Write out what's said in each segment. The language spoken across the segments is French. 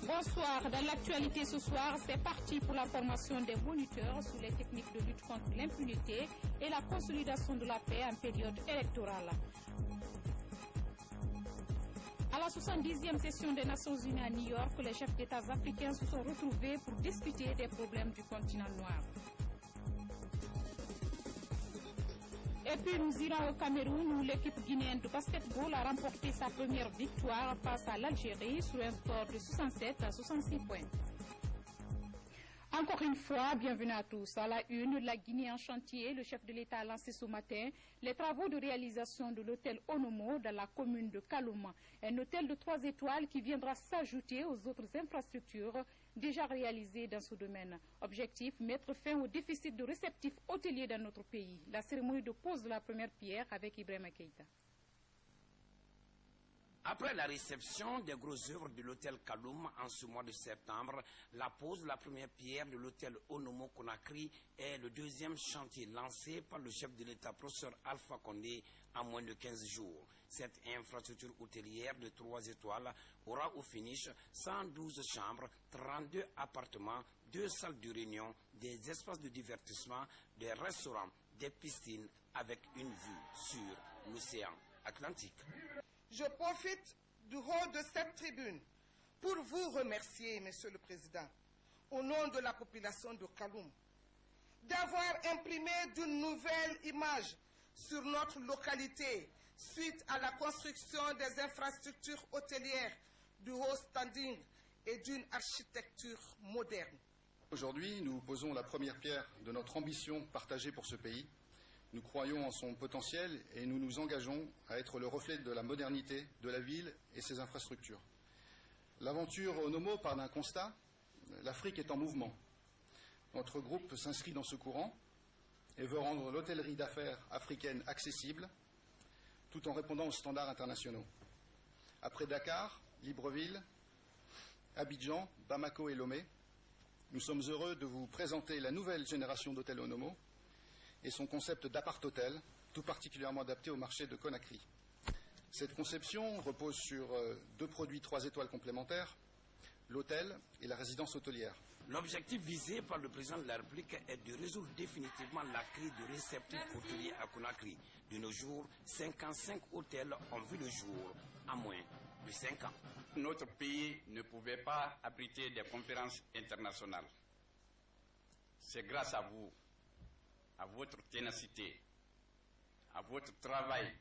Bonsoir. Dans l'actualité ce soir, c'est parti pour la formation des moniteurs sur les techniques de lutte contre l'impunité et la consolidation de la paix en période électorale. À la 70e session des Nations Unies à New York, les chefs d'État africains se sont retrouvés pour discuter des problèmes du continent noir. Et puis nous irons au Cameroun où l'équipe guinéenne de basketball a remporté sa première victoire face à l'Algérie sur un score de 67 à 66 points. Encore une fois, bienvenue à tous. À la une, la Guinée en chantier, le chef de l'État a lancé ce matin les travaux de réalisation de l'hôtel Onomo dans la commune de Kalouma. Un hôtel de 3 étoiles qui viendra s'ajouter aux autres infrastructures déjà réalisées dans ce domaine. Objectif, mettre fin au déficit de réceptifs hôteliers dans notre pays. La cérémonie de pose de la première pierre avec Ibrahima Keïta. Après la réception des grosses œuvres de l'hôtel Kaloum en ce mois de septembre, la pose de la première pierre de l'hôtel Onomo Conakry est le deuxième chantier lancé par le chef de l'État, professeur Alpha Condé, en moins de 15 jours. Cette infrastructure hôtelière de 3 étoiles aura au finish 112 chambres, 32 appartements, 2 salles de réunion, des espaces de divertissement, des restaurants, des piscines avec une vue sur l'océan Atlantique. Je profite du rôle de cette tribune pour vous remercier, Monsieur le Président, au nom de la population de Kaloum, d'avoir imprimé d'une nouvelle image sur notre localité suite à la construction des infrastructures hôtelières de haut standing et d'une architecture moderne. Aujourd'hui, nous posons la première pierre de notre ambition partagée pour ce pays. Nous croyons en son potentiel et nous nous engageons à être le reflet de la modernité de la ville et ses infrastructures. L'aventure Onomo part d'un constat, l'Afrique est en mouvement. Notre groupe s'inscrit dans ce courant et veut rendre l'hôtellerie d'affaires africaine accessible tout en répondant aux standards internationaux. Après Dakar, Libreville, Abidjan, Bamako et Lomé, nous sommes heureux de vous présenter la nouvelle génération d'hôtels Onomo et son concept d'appart-hôtel, tout particulièrement adapté au marché de Conakry. Cette conception repose sur 2 produits 3 étoiles complémentaires, l'hôtel et la résidence hôtelière. L'objectif visé par le président de la République est de résoudre définitivement la crise de réceptifs hôteliers à Conakry. De nos jours, 55 hôtels ont vu le jour en moins de 5 ans. Notre pays ne pouvait pas abriter des conférences internationales. C'est grâce à vous, à votre ténacité, à votre travail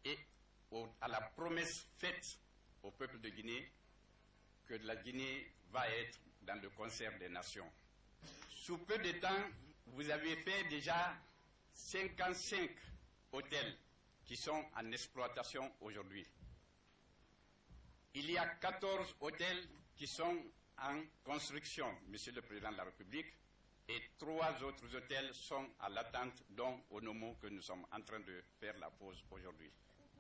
et à la promesse faite au peuple de Guinée que la Guinée va être dans le concert des nations. Sous peu de temps, vous avez fait déjà 55 hôtels qui sont en exploitation aujourd'hui. Il y a 14 hôtels qui sont en construction, Monsieur le Président de la République, et 3 autres hôtels sont à l'attente, dont Onomo que nous sommes en train de faire la pause aujourd'hui.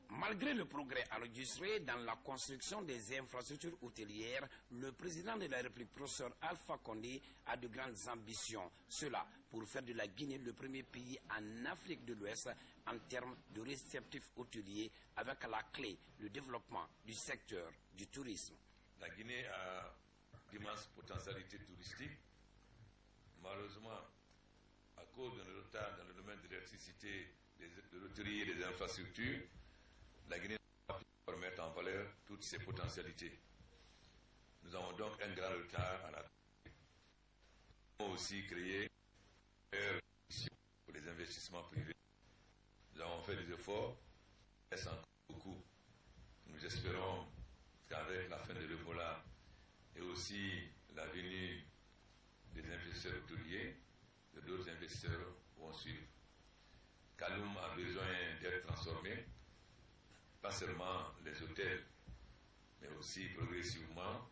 Malgré le progrès enregistré dans la construction des infrastructures hôtelières, le président de la République, professeur Alpha Condé, a de grandes ambitions. Cela pour faire de la Guinée le premier pays en Afrique de l'Ouest en termes de réceptifs hôteliers, avec à la clé le développement du secteur du tourisme. La Guinée a d'immenses potentialités touristiques. Malheureusement, à cause de notre retard dans le domaine de l'électricité, de l'hôtellerie et des infrastructures, la Guinée n'a pas pu mettre en valeur toutes ses potentialités. Nous avons donc un grand retard à la. Nous avons aussi créé pour les investissements privés. Nous avons fait des efforts, il reste encore beaucoup. Nous espérons qu'avec la fin de l'Ebola et aussi la venue des investisseurs hôteliers, d'autres investisseurs vont suivre. Kaloum a besoin d'être transformé, pas seulement les hôtels, mais aussi progressivement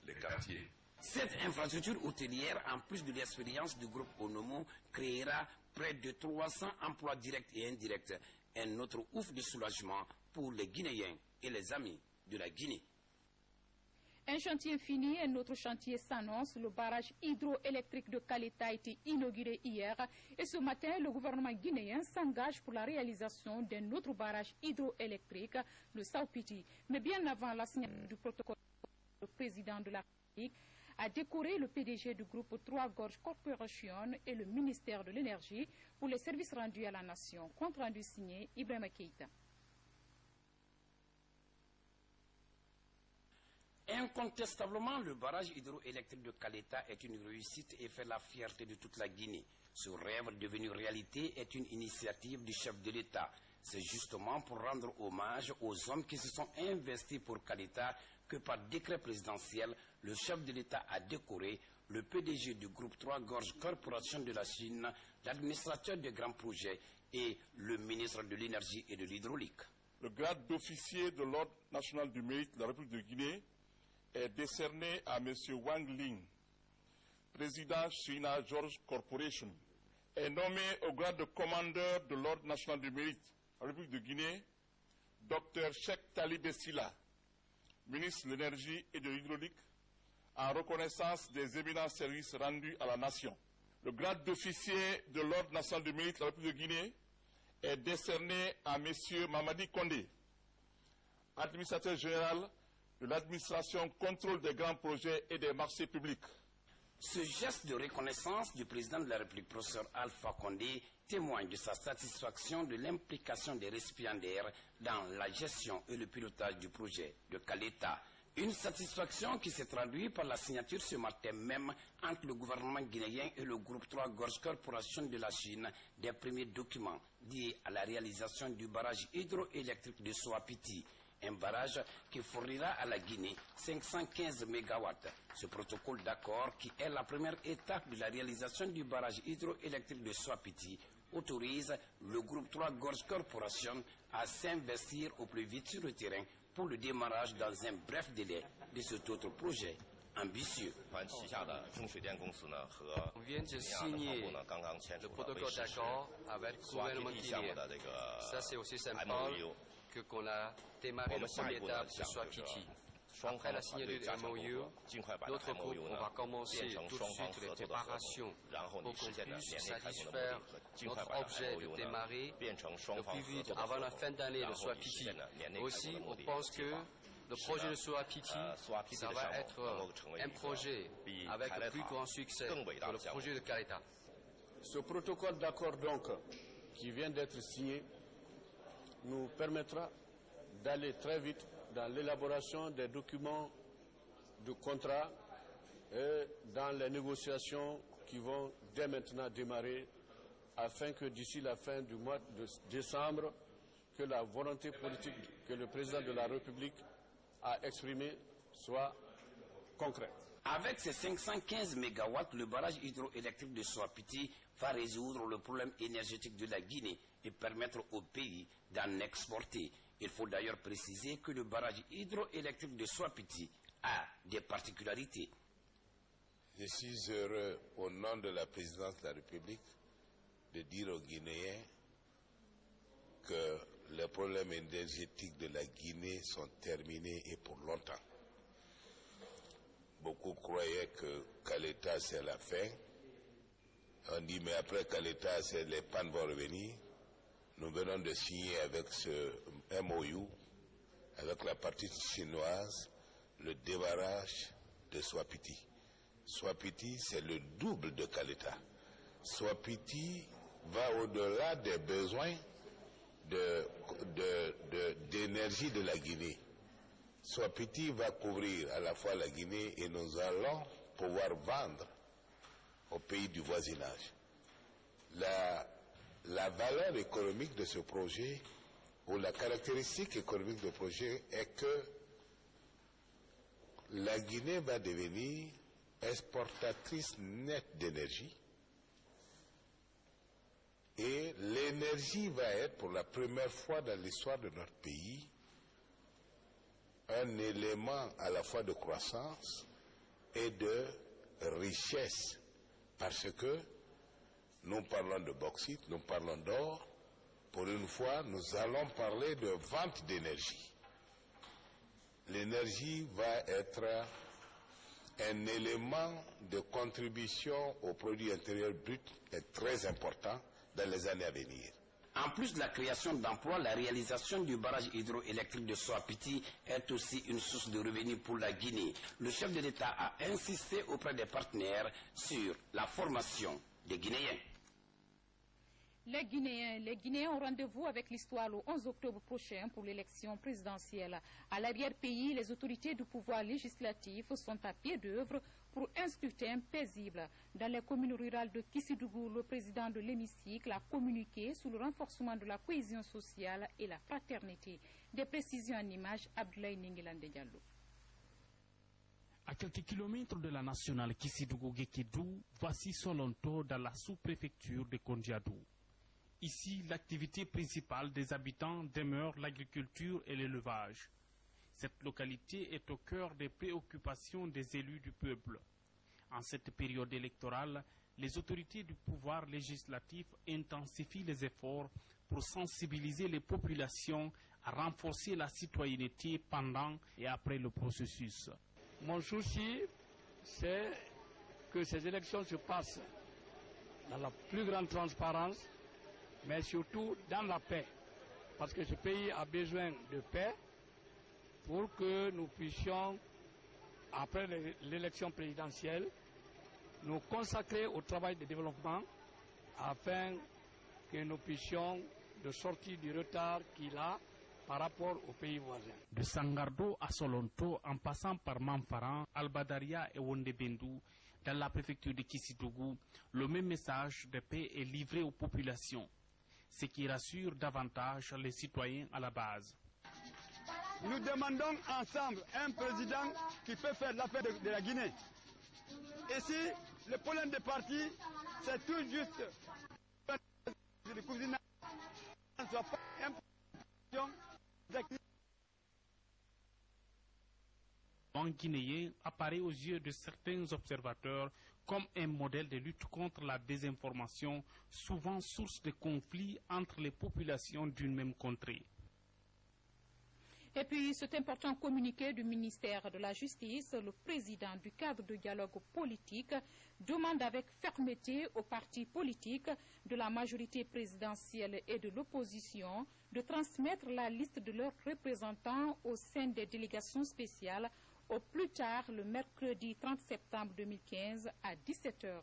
les quartiers. Cette infrastructure hôtelière, en plus de l'expérience du groupe Onomo, créera près de 300 emplois directs et indirects. Un autre ouf de soulagement pour les Guinéens et les amis de la Guinée. Un chantier fini, un autre chantier s'annonce. Le barrage hydroélectrique de Kaleta a été inauguré hier. Et ce matin, le gouvernement guinéen s'engage pour la réalisation d'un autre barrage hydroélectrique, le Saupiti. Mais bien avant la signature du protocole, le président de la République a décoré le PDG du groupe Trois Gorges Corporation et le ministère de l'Énergie pour les services rendus à la nation. Compte rendu signé Ibrahima Keïta. Incontestablement, le barrage hydroélectrique de Kaleta est une réussite et fait la fierté de toute la Guinée. Ce rêve devenu réalité est une initiative du chef de l'État. C'est justement pour rendre hommage aux hommes qui se sont investis pour Kaleta que par décret présidentiel, le chef de l'État a décoré le PDG du groupe Trois Gorges Corporation de la Chine, l'administrateur de grands projets et le ministre de l'Énergie et de l'Hydraulique. Le grade d'officier de l'Ordre national du mérite de la République de Guinée est décerné à M. Wang Ling, président China George Corporation, est nommé au grade de commandeur de l'Ordre national du mérite de la République de Guinée, Dr Cheikh Talibé Silla, ministre de l'Énergie et de l'Hydraulique, en reconnaissance des éminents services rendus à la nation. Le grade d'officier de l'Ordre national du mérite de la République de Guinée est décerné à M. Mamadi Kondé, administrateur général de l'administration contrôle des grands projets et des marchés publics. Ce geste de reconnaissance du président de la République, professeur Alpha Condé, témoigne de sa satisfaction de l'implication des récipiendaires dans la gestion et le pilotage du projet de Kaleta. Une satisfaction qui s'est traduite par la signature ce matin même entre le gouvernement guinéen et le groupe Trois Gorges Corporation de la Chine des premiers documents liés à la réalisation du barrage hydroélectrique de Soapiti. Un barrage qui fournira à la Guinée 515 MW. Ce protocole d'accord, qui est la première étape de la réalisation du barrage hydroélectrique de Soapiti, autorise le groupe Trois Gorges Corporation à s'investir au plus vite sur le terrain pour le démarrage dans un bref délai de cet autre projet ambitieux. On vient de signer le protocole d'accord avec le gouvernement guinéen. Ça, c'est aussi sympa qu'on a démarré la première étape de Soapiti. Après la signature du MOU, notre groupe va commencer tout de suite les préparations pour qu'on puisse satisfaire notre objet de démarrer le plus vite avant la fin d'année de Soapiti. Aussi, on pense que le projet de Soapiti, ça va être un projet avec le plus grand succès que le projet de Kaleta. Ce protocole d'accord donc qui vient d'être signé nous permettra d'aller très vite dans l'élaboration des documents de contrat et dans les négociations qui vont dès maintenant démarrer afin que d'ici la fin du mois de décembre, que la volonté politique que le président de la République a exprimée soit concrète. Avec ces 515 MW, le barrage hydroélectrique de Soapiti va résoudre le problème énergétique de la Guinée et permettre au pays d'en exporter. Il faut d'ailleurs préciser que le barrage hydroélectrique de Soapiti a des particularités. Je suis heureux, au nom de la présidence de la République, de dire aux Guinéens que les problèmes énergétiques de la Guinée sont terminés et pour longtemps. Beaucoup croyaient que Kaleta c'est la fin. On dit mais après Kaleta les pannes vont revenir. Nous venons de signer avec ce MOU, avec la partie chinoise, le débarrage de Soapiti. Soapiti, c'est le double de Kaleta. Soapiti va au-delà des besoins d'énergie de la Guinée. Soapiti va couvrir à la fois la Guinée et nous allons pouvoir vendre aux pays du voisinage. La valeur économique de ce projet, ou la caractéristique économique du projet, est que la Guinée va devenir exportatrice nette d'énergie et l'énergie va être pour la première fois dans l'histoire de notre pays un élément à la fois de croissance et de richesse, parce que nous parlons de bauxite, nous parlons d'or. Pour une fois, nous allons parler de vente d'énergie. l'énergie va être un élément de contribution au produit intérieur brut très important dans les années à venir. En plus de la création d'emplois, la réalisation du barrage hydroélectrique de Soapiti est aussi une source de revenus pour la Guinée. Le chef de l'État a insisté auprès des partenaires sur la formation des Guinéens. Les Guinéens ont rendez-vous avec l'histoire le 11 octobre prochain pour l'élection présidentielle. À l'arrière-pays, les autorités du pouvoir législatif sont à pied d'œuvre pour un scrutin paisible. Dans les communes rurales de Kissidougou, le président de l'hémicycle a communiqué sur le renforcement de la cohésion sociale et la fraternité. Des précisions en images, Abdoulaye Ninguilande Diallo. À quelques kilomètres de la nationale Kissidougou-Guékédou, voici Solonto dans la sous-préfecture de Kondiadou. Ici, l'activité principale des habitants demeure l'agriculture et l'élevage. Cette localité est au cœur des préoccupations des élus du peuple. En cette période électorale, les autorités du pouvoir législatif intensifient les efforts pour sensibiliser les populations à renforcer la citoyenneté pendant et après le processus. Mon souci, c'est que ces élections se passent dans la plus grande transparence, mais surtout dans la paix. Parce que ce pays a besoin de paix pour que nous puissions, après l'élection présidentielle, nous consacrer au travail de développement afin que nous puissions de sortir du retard qu'il a par rapport aux pays voisins. De Sangardo à Solonto, en passant par Manfaran, Albadaria et Wondebendou, dans la préfecture de Kissidougou, le même message de paix est livré aux populations, ce qui rassure davantage les citoyens à la base. Nous demandons ensemble un président qui peut faire l'affaire de la Guinée. Et si le problème des partis, c'est tout juste le cousinage, ne soit pas une Un Guinéen apparaît aux yeux de certains observateurs comme un modèle de lutte contre la désinformation, souvent source de conflits entre les populations d'une même contrée. Et puis, cet important communiqué du ministère de la Justice, le président du cadre de dialogue politique demande avec fermeté aux partis politiques de la majorité présidentielle et de l'opposition de transmettre la liste de leurs représentants au sein des délégations spéciales au plus tard le mercredi 30 septembre 2015 à 17h.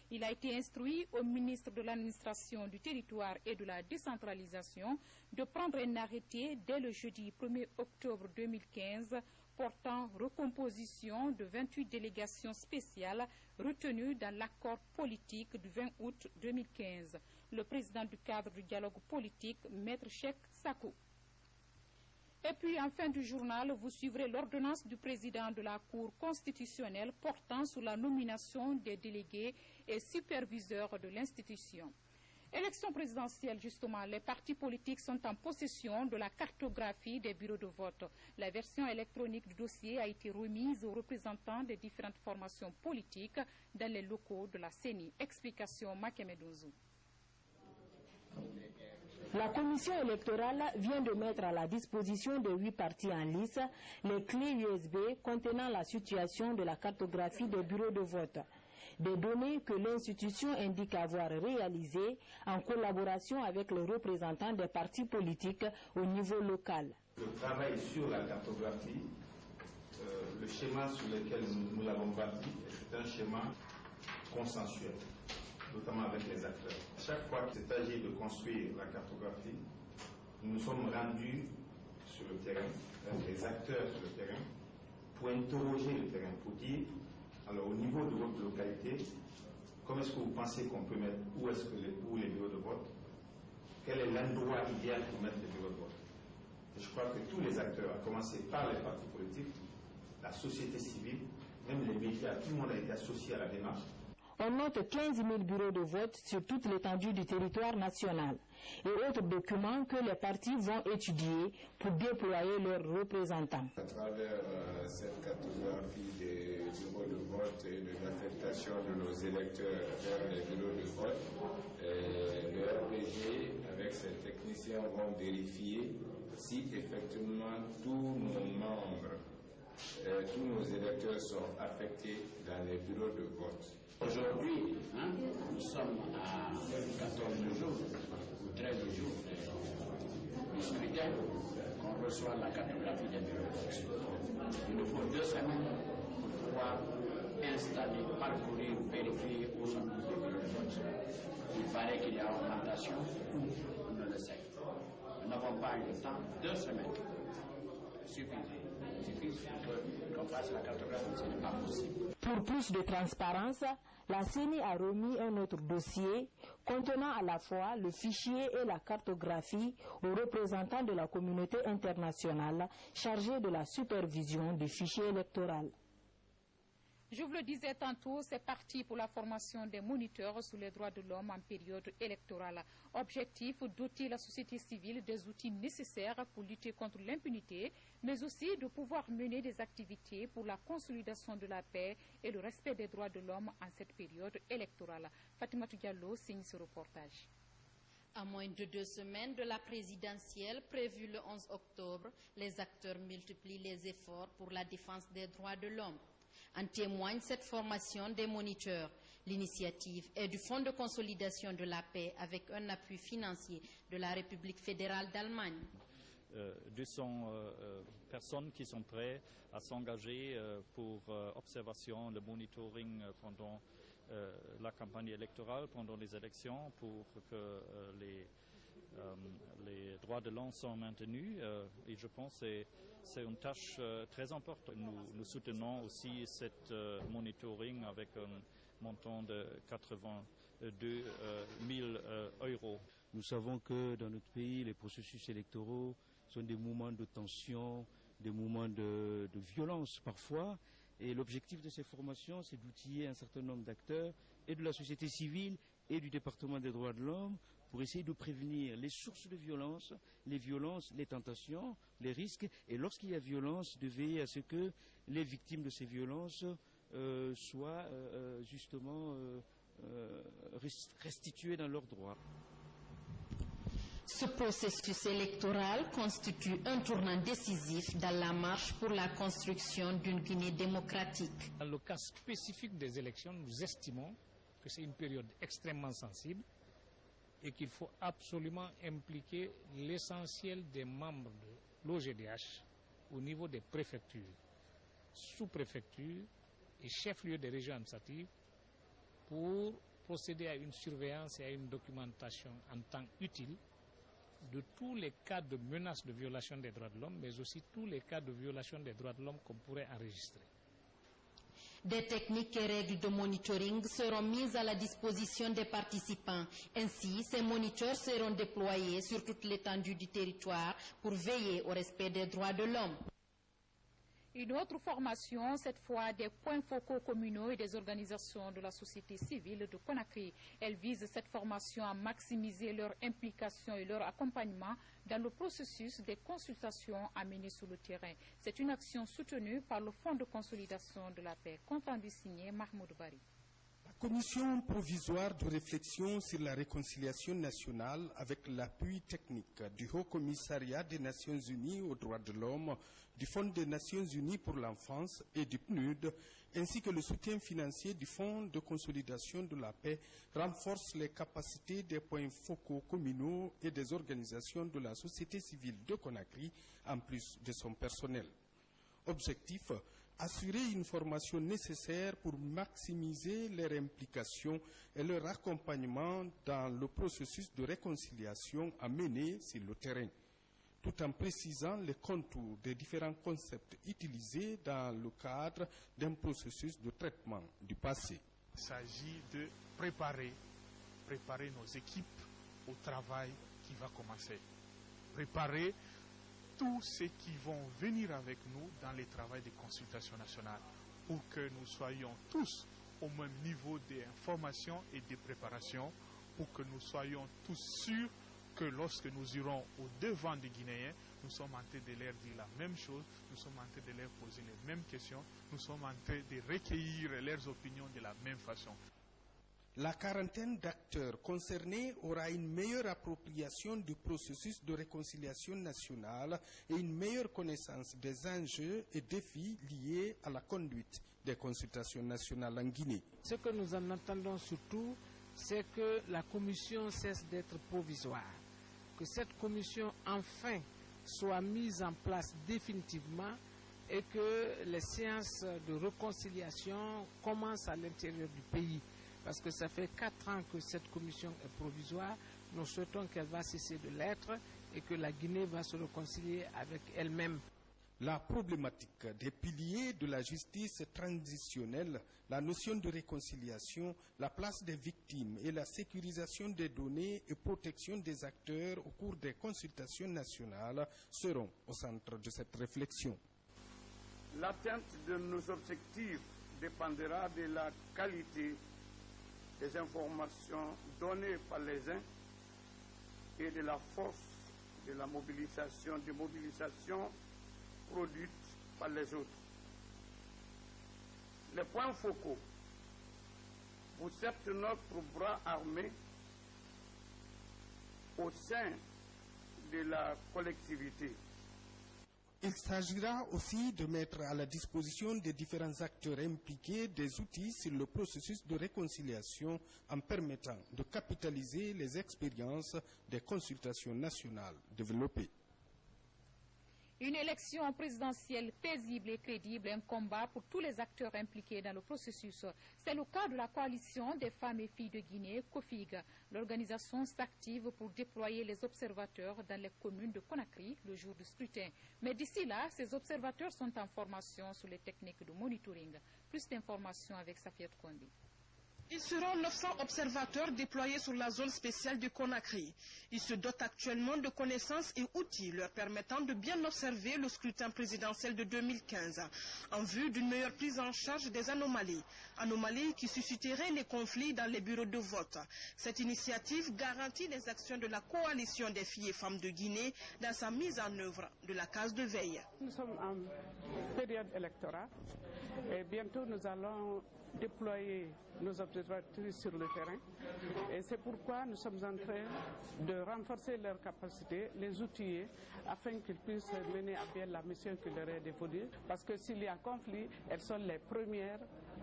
Il a été instruit au ministre de l'administration du territoire et de la décentralisation de prendre un arrêté dès le jeudi 1er octobre 2015 portant recomposition de 28 délégations spéciales retenues dans l'accord politique du 20 août 2015. Le président du cadre du dialogue politique, Maître Cheikh Sakou. Et puis, en fin du journal, vous suivrez l'ordonnance du président de la Cour constitutionnelle portant sur la nomination des délégués et superviseurs de l'institution. Élection présidentielle, justement, les partis politiques sont en possession de la cartographie des bureaux de vote. La version électronique du dossier a été remise aux représentants des différentes formations politiques dans les locaux de la CENI. Explication Makemedouzu. La commission électorale vient de mettre à la disposition de 8 partis en lice les clés USB contenant la situation de la cartographie des bureaux de vote. Des données que l'institution indique avoir réalisées en collaboration avec les représentants des partis politiques au niveau local. Le travail sur la cartographie, le schéma sur lequel nous l'avons bâti, c'est un schéma consensuel, notamment avec les acteurs. Chaque fois qu'il s'agit de construire la cartographie, nous nous sommes rendus sur le terrain, avec les acteurs sur le terrain, pour interroger le terrain, pour dire, alors au niveau de votre localité, comment est-ce que vous pensez qu'on peut mettre, où les bureaux de vote, quel est l'endroit idéal pour mettre les bureaux de vote. Et je crois que tous les acteurs, à commencer par les partis politiques, la société civile, même les médias, tout le monde a été associé à la démarche. On note 15 000 bureaux de vote sur toute l'étendue du territoire national et autres documents que les partis vont étudier pour déployer leurs représentants. À travers cette cartographie des bureaux de vote et de l'affectation de nos électeurs vers les bureaux de vote, le RPG avec ses techniciens vont vérifier si effectivement tous nos membres tous nos électeurs sont affectés dans les bureaux de vote. Aujourd'hui, nous sommes à 14 jours ou 13 jours du scrutin qu'on reçoit la cartographie des bureaux de vote. Il nous faut 2 semaines pour pouvoir installer, parcourir, vérifier où sont tous les bureaux de vote. Il paraît qu'il y a augmentation, on ne le sait. Nous n'avons pas eu le temps, 2 semaines. Il suffit qu'on fasse la cartographie, ce n'est pas possible. Pour plus de transparence, la CENI a remis un autre dossier contenant à la fois le fichier et la cartographie aux représentants de la communauté internationale chargés de la supervision du fichier électoral. Je vous le disais tantôt, c'est parti pour la formation des moniteurs sur les droits de l'homme en période électorale. Objectif, doter la société civile des outils nécessaires pour lutter contre l'impunité, mais aussi de pouvoir mener des activités pour la consolidation de la paix et le respect des droits de l'homme en cette période électorale. Fatimatou Diallo signe ce reportage. À moins de 2 semaines de la présidentielle prévue le 11 octobre, les acteurs multiplient les efforts pour la défense des droits de l'homme. En témoigne cette formation des moniteurs. L'initiative est du Fonds de consolidation de la paix avec un appui financier de la République fédérale d'Allemagne. 200 personnes qui sont prêtes à s'engager pour observation, le monitoring pendant la campagne électorale, pendant les élections, pour que les droits de l'homme sont maintenus. Et je pense que c'est une tâche très importante. Nous soutenons aussi cette monitoring avec un montant de 82 000 €. Nous savons que dans notre pays, les processus électoraux sont des moments de tension, des moments de violence parfois. Et l'objectif de ces formations, c'est d'outiller un certain nombre d'acteurs et de la société civile et du département des droits de l'homme pour essayer de prévenir les sources de violence, les violences, les tentations, les risques. Et lorsqu'il y a violence, de veiller à ce que les victimes de ces violences soient justement restituées dans leurs droits. Ce processus électoral constitue un tournant décisif dans la marche pour la construction d'une Guinée démocratique. Dans le cas spécifique des élections, nous estimons que c'est une période extrêmement sensible et qu'il faut absolument impliquer l'essentiel des membres de l'OGDH au niveau des préfectures, sous-préfectures et chefs-lieux des régions administratives pour procéder à une surveillance et à une documentation en temps utile de tous les cas de menaces de violation des droits de l'homme, mais aussi tous les cas de violation des droits de l'homme qu'on pourrait enregistrer. Des techniques et règles de monitoring seront mises à la disposition des participants. Ainsi, ces moniteurs seront déployés sur toute l'étendue du territoire pour veiller au respect des droits de l'homme. Une autre formation, cette fois des points focaux communaux et des organisations de la société civile de Conakry. Elle vise cette formation à maximiser leur implication et leur accompagnement dans le processus des consultations à mener sur le terrain. C'est une action soutenue par le Fonds de consolidation de la paix. Compte rendu signé Mahmoud Bari. La commission provisoire de réflexion sur la réconciliation nationale avec l'appui technique du Haut Commissariat des Nations Unies aux droits de l'homme, du Fonds des Nations Unies pour l'enfance et du PNUD, ainsi que le soutien financier du Fonds de consolidation de la paix, renforce les capacités des points focaux communaux et des organisations de la société civile de Conakry, en plus de son personnel. Objectif: assurer une formation nécessaire pour maximiser leur implication et leur accompagnement dans le processus de réconciliation à mener sur le terrain, tout en précisant les contours des différents concepts utilisés dans le cadre d'un processus de traitement du passé. Il s'agit de préparer nos équipes au travail qui va commencer. Préparer tous ceux qui vont venir avec nous dans les travaux de consultation nationale pour que nous soyons tous au même niveau d'information et de préparation, pour que nous soyons tous sûrs que lorsque nous irons au devant des Guinéens, nous sommes en train de leur dire la même chose, nous sommes en train de leur poser les mêmes questions, nous sommes en train de recueillir leurs opinions de la même façon. La quarantaine d'acteurs concernés aura une meilleure appropriation du processus de réconciliation nationale et une meilleure connaissance des enjeux et défis liés à la conduite des consultations nationales en Guinée. Ce que nous en attendons surtout, c'est que la commission cesse d'être provisoire, que cette commission enfin soit mise en place définitivement et que les séances de réconciliation commencent à l'intérieur du pays. Parce que ça fait 4 ans que cette commission est provisoire. Nous souhaitons qu'elle va cesser de l'être et que la Guinée va se réconcilier avec elle-même. La problématique des piliers de la justice transitionnelle, la notion de réconciliation, la place des victimes et la sécurisation des données et protection des acteurs au cours des consultations nationales seront au centre de cette réflexion. L'atteinte de nos objectifs dépendra de la qualité des informations données par les uns et de la force de la mobilisation, produites par les autres. Les points focaux vous êtes notre bras armé au sein de la collectivité. Il s'agira aussi de mettre à la disposition des différents acteurs impliqués des outils sur le processus de réconciliation en permettant de capitaliser les expériences des consultations nationales développées. Une élection présidentielle paisible et crédible, un combat pour tous les acteurs impliqués dans le processus. C'est le cas de la coalition des femmes et filles de Guinée, COFIG. L'organisation s'active pour déployer les observateurs dans les communes de Conakry le jour du scrutin. Mais d'ici là, ces observateurs sont en formation sur les techniques de monitoring. Plus d'informations avec Safiat Kondi. Ils seront 900 observateurs déployés sur la zone spéciale de Conakry. Ils se dotent actuellement de connaissances et outils leur permettant de bien observer le scrutin présidentiel de 2015 en vue d'une meilleure prise en charge des anomalies qui susciteraient les conflits dans les bureaux de vote. Cette initiative garantit les actions de la coalition des filles et femmes de Guinée dans sa mise en œuvre de la case de veille. Nous sommes en période électorale et bientôt nous allons déployer nos observatrices sur le terrain et c'est pourquoi nous sommes en train de renforcer leurs capacités, les outiller afin qu'ils puissent mener à bien la mission qui leur est dévolue parce que s'il y a conflit, elles sont les premières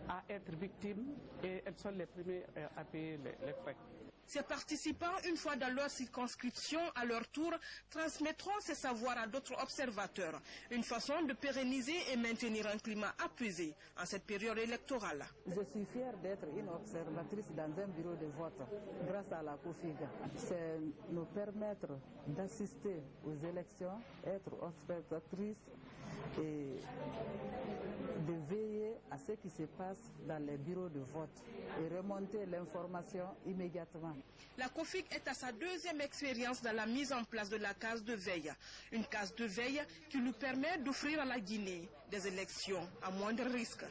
à être victimes et elles sont les premières à payer les frais. Ces participants, une fois dans leur circonscription, à leur tour, transmettront ces savoirs à d'autres observateurs. Une façon de pérenniser et maintenir un climat apaisé en cette période électorale. Je suis fière d'être une observatrice dans un bureau de vote grâce à la COFIG. C'est nous permettre d'assister aux élections, être observatrice et de veiller à ce qui se passe dans les bureaux de vote et remonter l'information immédiatement. La COFIG est à sa deuxième expérience dans la mise en place de la case de veille. Une case de veille qui nous permet d'offrir à la Guinée des élections à moindre risque.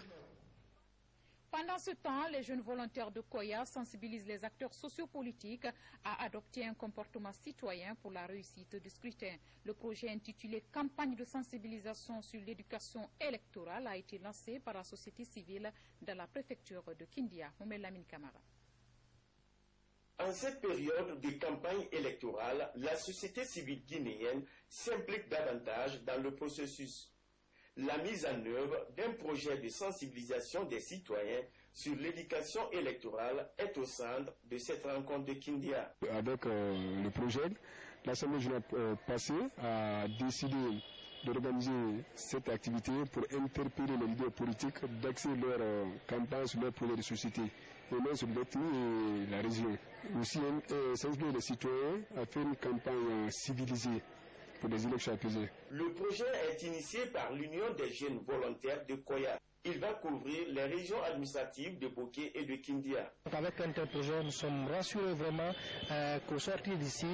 Pendant ce temps, les jeunes volontaires de Koya sensibilisent les acteurs sociopolitiques à adopter un comportement citoyen pour la réussite du scrutin. Le projet intitulé « Campagne de sensibilisation sur l'éducation électorale » a été lancé par la société civile dans la préfecture de Kindia. Mohamed Lamine Kamara. En cette période de campagne électorale, la société civile guinéenne s'implique davantage dans le processus. La mise en œuvre d'un projet de sensibilisation des citoyens sur l'éducation électorale est au centre de cette rencontre de Kindia. Avec le projet, l'Assemblée générale passée a décidé d'organiser cette activité pour interpeller les leaders politiques d'axer leur campagne sur leur projet de société, et non sur l'ethnie et la région. Aussi, sensibiliser les citoyens à faire une campagne civilisée pour des élections apaisées. Le projet est initié par l'Union des jeunes volontaires de Koya. Il va couvrir les régions administratives de Boké et de Kindia. Avec un tel projet, nous sommes rassurés vraiment qu'au sortir d'ici,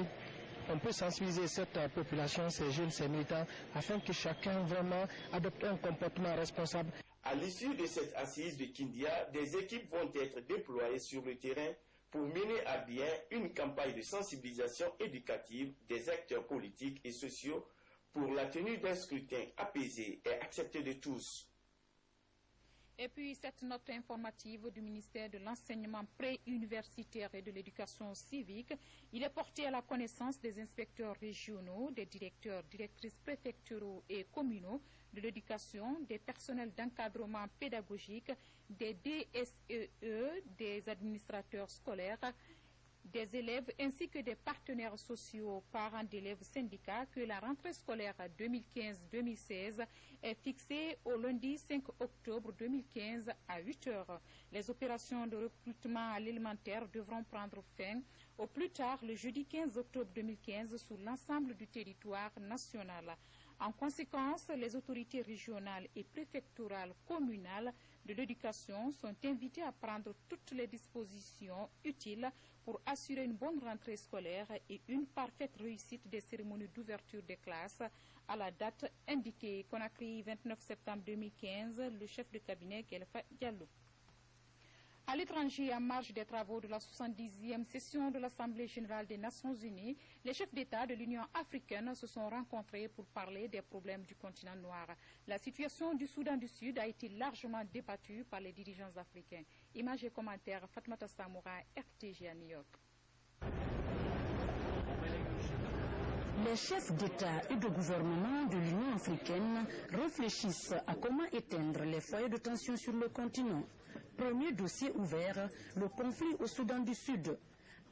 on peut sensibiliser cette population, ces jeunes, ces militants, afin que chacun vraiment adopte un comportement responsable. À l'issue de cette assise de Kindia, des équipes vont être déployées sur le terrain pour mener à bien une campagne de sensibilisation éducative des acteurs politiques et sociaux pour la tenue d'un scrutin apaisé et accepté de tous. Et puis cette note informative du ministère de l'Enseignement préuniversitaire et de l'Éducation civique, il est porté à la connaissance des inspecteurs régionaux, des directeurs, directrices préfectoraux et communaux de l'éducation, des personnels d'encadrement pédagogique, des DSEE, des administrateurs scolaires, des élèves ainsi que des partenaires sociaux, parents d'élèves, syndicats, que la rentrée scolaire 2015-2016 est fixée au lundi 5 octobre 2015 à 8 heures. Les opérations de recrutement à l'élémentaire devront prendre fin au plus tard le jeudi 15 octobre 2015 sur l'ensemble du territoire national. En conséquence, les autorités régionales et préfectorales communales de l'éducation sont invitées à prendre toutes les dispositions utiles pour assurer une bonne rentrée scolaire et une parfaite réussite des cérémonies d'ouverture des classes à la date indiquée. Conakry, 29 septembre 2015, le chef de cabinet Guelfa Diallo. À l'étranger, en marge des travaux de la 70e session de l'Assemblée générale des Nations unies, les chefs d'État de l'Union africaine se sont rencontrés pour parler des problèmes du continent noir. La situation du Soudan du Sud a été largement débattue par les dirigeants africains. Images et commentaires, Fatmata Samoura, RTG à New York. Les chefs d'État et de gouvernement de l'Union africaine réfléchissent à comment éteindre les foyers de tension sur le continent. Premier dossier ouvert, le conflit au Soudan du Sud.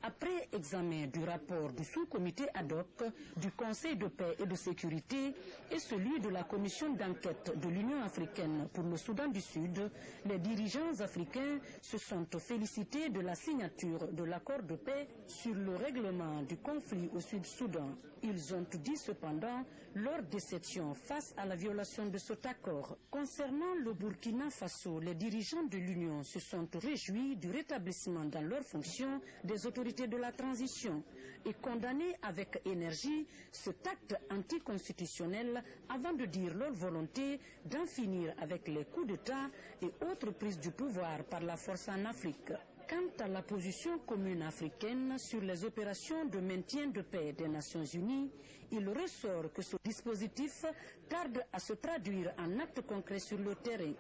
Après examen du rapport du sous-comité ad hoc du Conseil de paix et de sécurité et celui de la commission d'enquête de l'Union africaine pour le Soudan du Sud, les dirigeants africains se sont félicités de la signature de l'accord de paix sur le règlement du conflit au Sud-Soudan. Ils ont dit cependant leur déception face à la violation de cet accord. Concernant le Burkina Faso, les dirigeants de l'Union se sont réjouis du rétablissement dans leurs fonctions des autorités de la transition et condamné avec énergie cet acte anticonstitutionnel avant de dire leur volonté d'en finir avec les coups d'État et autres prises du pouvoir par la force en Afrique. Quant à la position commune africaine sur les opérations de maintien de paix des Nations Unies, il ressort que ce dispositif tarde à se traduire en actes concrets sur le terrain.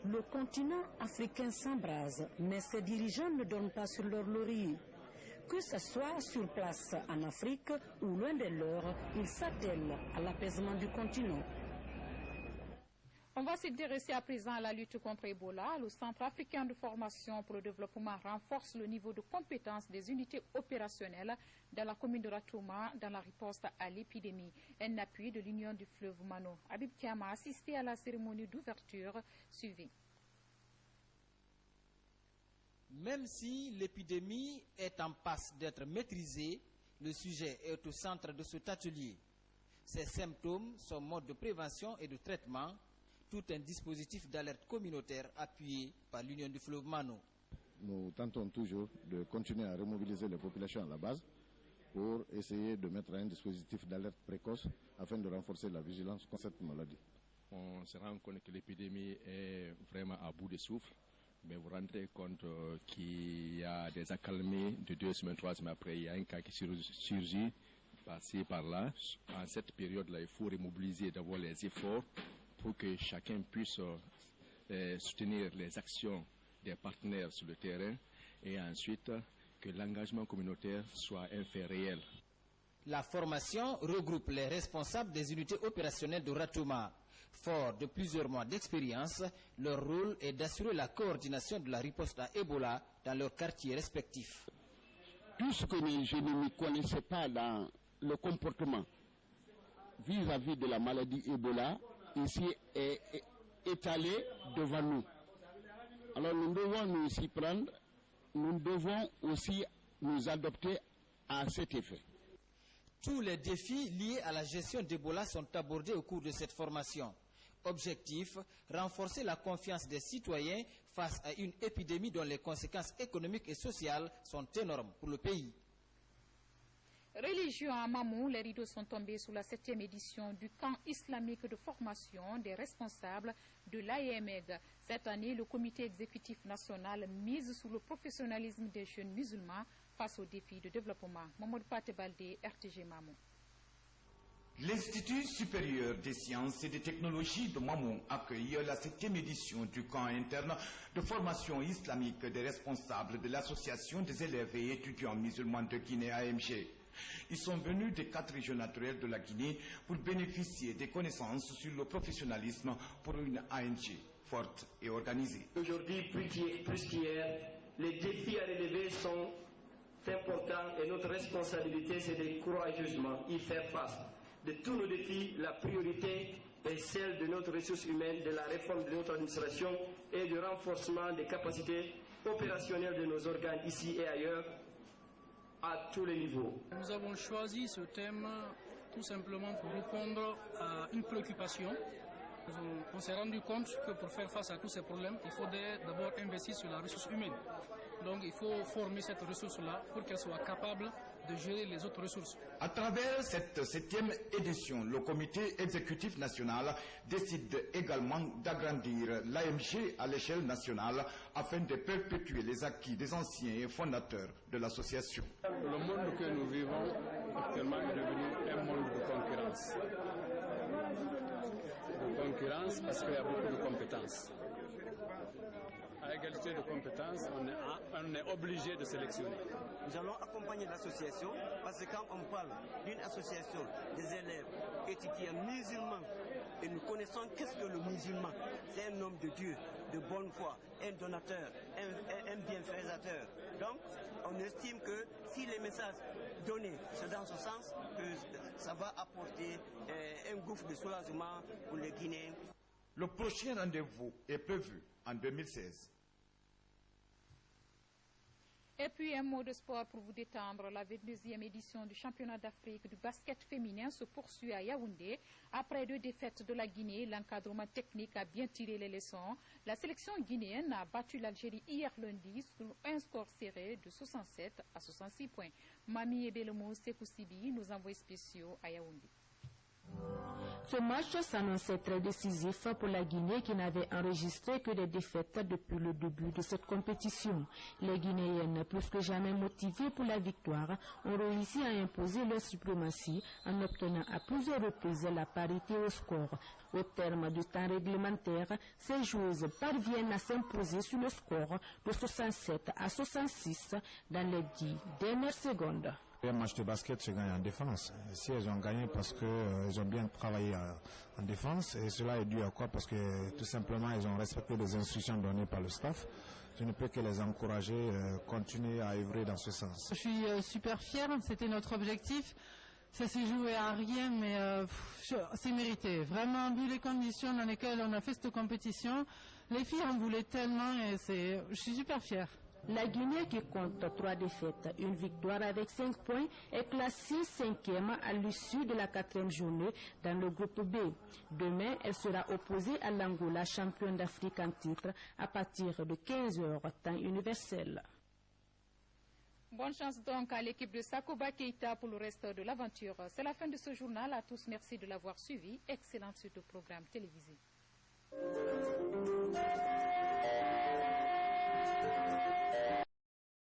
Le continent africain s'embrase, mais ses dirigeants ne dorment pas sur leur laurier. Que ce soit sur place en Afrique ou loin de leurs, ils s'attellent à l'apaisement du continent. On va s'intéresser à présent à la lutte contre Ebola. Le Centre africain de formation pour le développement renforce le niveau de compétence des unités opérationnelles dans la commune de Ratouma dans la riposte à l'épidémie. Un appui de l'Union du fleuve Mano. Habib Kiam a assisté à la cérémonie d'ouverture suivie. Même si l'épidémie est en passe d'être maîtrisée, le sujet est au centre de cet atelier. Ses symptômes, son mode de prévention et de traitement, tout un dispositif d'alerte communautaire appuyé par l'Union du fleuve Mano. Nous tentons toujours de continuer à remobiliser les populations à la base pour essayer de mettre un dispositif d'alerte précoce afin de renforcer la vigilance contre cette maladie. On se rend compte que l'épidémie est vraiment à bout de souffle, mais vous rendez compte qu'il y a des accalmies de 2 semaines, 3 semaines après, il y a un cas qui surgit par-ci, par-là. En cette période-là, il faut remobiliser d'abord les efforts pour que chacun puisse soutenir les actions des partenaires sur le terrain et ensuite que l'engagement communautaire soit un fait réel. La formation regroupe les responsables des unités opérationnelles de Ratouma. Fort de plusieurs mois d'expérience, leur rôle est d'assurer la coordination de la riposte à Ebola dans leurs quartiers respectifs. Tout ce que je ne me connaissais pas dans le comportement vis-à-vis de la maladie Ebola, ici est étalé devant nous. Alors nous devons nous y prendre, nous devons aussi nous adapter à cet effet. Tous les défis liés à la gestion d'Ebola sont abordés au cours de cette formation. Objectif, renforcer la confiance des citoyens face à une épidémie dont les conséquences économiques et sociales sont énormes pour le pays. Religion à Mamou, les rideaux sont tombés sous la 7e édition du camp islamique de formation des responsables de l'AEMEG. Cette année, le comité exécutif national mise sur le professionnalisme des jeunes musulmans face aux défis de développement. Mamadou Patebalde, RTG Mamou. L'Institut supérieur des sciences et des technologies de Mamou accueille la 7e édition du camp interne de formation islamique des responsables de l'Association des élèves et étudiants musulmans de Guinée AMG. Ils sont venus des 4 régions naturelles de la Guinée pour bénéficier des connaissances sur le professionnalisme pour une ANG forte et organisée. Aujourd'hui, plus qu'hier, les défis à relever sont importants et notre responsabilité, c'est de courageusement y faire face. De tous nos défis, la priorité est celle de notre ressource humaine, de la réforme de notre administration et du renforcement des capacités opérationnelles de nos organes ici et ailleurs, à tous les niveaux. Nous avons choisi ce thème tout simplement pour répondre à une préoccupation. On s'est rendu compte que pour faire face à tous ces problèmes, il faudrait d'abord investir sur la ressource humaine. Donc il faut former cette ressource-là pour qu'elle soit capable de gérer les autres ressources. À travers cette 7e édition, le comité exécutif national décide également d'agrandir l'AMG à l'échelle nationale afin de perpétuer les acquis des anciens fondateurs de l'association. Le monde que nous vivons actuellement est devenu un monde de concurrence. De concurrence parce qu'il y a beaucoup de compétences. À égalité de compétences, on est obligé de sélectionner. Nous allons accompagner l'association parce que quand on parle d'une association des élèves étudiants musulmans, et nous connaissons qu'est-ce que le musulman. C'est un homme de Dieu, de bonne foi, un donateur, un bienfaisateur. Donc, on estime que si les messages donnés sont dans ce sens, que ça va apporter un gouffre de soulagement pour les Guinéens. Le prochain rendez-vous est prévu en 2016. Et puis un mot de sport pour vous détendre. La 22e édition du championnat d'Afrique du basket féminin se poursuit à Yaoundé. Après 2 défaites de la Guinée, l'encadrement technique a bien tiré les leçons. La sélection guinéenne a battu l'Algérie hier lundi sur un score serré de 67 à 66 points. Mami Ebelemo Sekousibi, nos envoyés spéciaux à Yaoundé. Ce match s'annonçait très décisif pour la Guinée qui n'avait enregistré que des défaites depuis le début de cette compétition. Les Guinéennes, plus que jamais motivées pour la victoire, ont réussi à imposer leur suprématie en obtenant à plusieurs reprises la parité au score. Au terme du temps réglementaire, ces joueuses parviennent à s'imposer sur le score de 67 à 66 dans les 10 dernières secondes. Un match de basket se gagne en défense. Si elles ont gagné parce qu'elles ont bien travaillé en défense, et cela est dû à quoi? Parce que tout simplement elles ont respecté les instructions données par le staff. Je ne peux que les encourager, continuer à œuvrer dans ce sens. Je suis super fière, c'était notre objectif. Ça s'est joué à rien, mais c'est mérité. Vraiment, vu les conditions dans lesquelles on a fait cette compétition, les filles en voulaient tellement et je suis super fière. La Guinée, qui compte 3 défaites, une victoire avec 5 points, est classée 5e à l'issue de la 4e journée dans le groupe B. Demain, elle sera opposée à l'Angola, championne d'Afrique en titre, à partir de 15h, temps universel. Bonne chance donc à l'équipe de Sakoba Keita pour le reste de l'aventure. C'est la fin de ce journal. À tous, merci de l'avoir suivi. Excellente suite au programme télévisé.